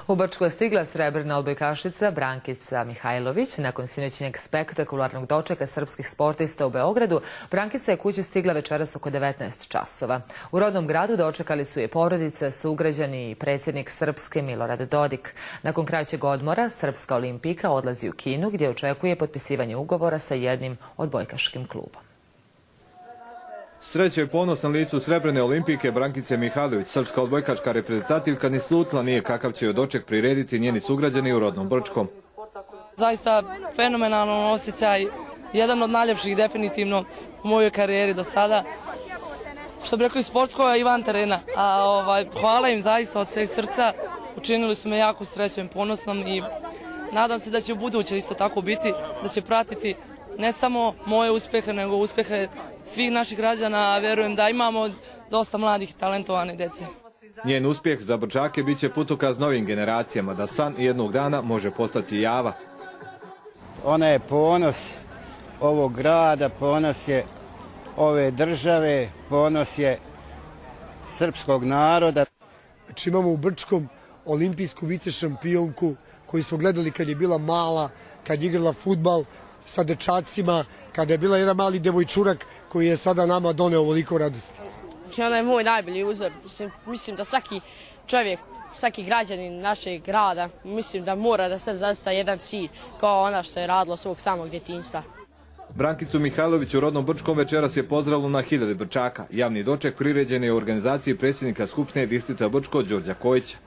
U Brčko je stigla srebrna odbojkašica Brankica Mihajlović. Nakon sinoćnjeg spektakularnog dočeka srpskih sportista u Beogradu, Brankica je kući stigla večeras oko 19 časova. U rodnom gradu dočekali su je porodice, sugrađani i predsjednik Srpske Milorad Dodik. Nakon kraćeg odmora, Srpska olimpijka odlazi u Kinu gdje očekuje potpisivanje ugovora sa jednim odbojkaškim klubom. Sreća i ponos na licu srebrne olimpijke Brankice Mihajlović. Srpska odbojkaška reprezentativka ni slutila nije kakav će joj doček prirediti njeni sugrađani u rodnom Brčkom. Zaista fenomenalan osjećaj, jedan od najljepših definitivno u mojoj karijeri do sada. Što bi rekao i sportsko i van terena. Hvala im zaista od sveg srca, učinili su me jako srećom i ponosnom i nadam se da će u buduće isto tako biti, da će pratiti ne samo moje uspjehe, nego uspjehe svih naših građana, a vjerujem da imamo dosta mladih i talentovane djece. Njen uspjeh za Brčake bit će putokaz novim generacijama, da san jednog dana može postati java. Ona je ponos ovog grada, ponos je ove države, ponos je srpskog naroda. Znači imamo u Brčkom olimpijsku vice šampionku koju smo gledali kad je bila mala, kad je igrala fudbal sa dečacima, kada je bila jedan mali devojčurak koji je sada nama doneo ovoliko radosti. Ona je moj najbolji uzor. Mislim da svaki čovjek, svaki građanin našeg grada, mislim da mora da se zaista jedan cilj kao ona što je radila svog samog djetinjstva. Brankicu Mihajlović u rodnom Brčkom večeras je pozdravilo na hiljade Brčaka. Javni doček priređen je u organizaciji predsjednika Skupštine distrikta Brčko Đorđa Kojića.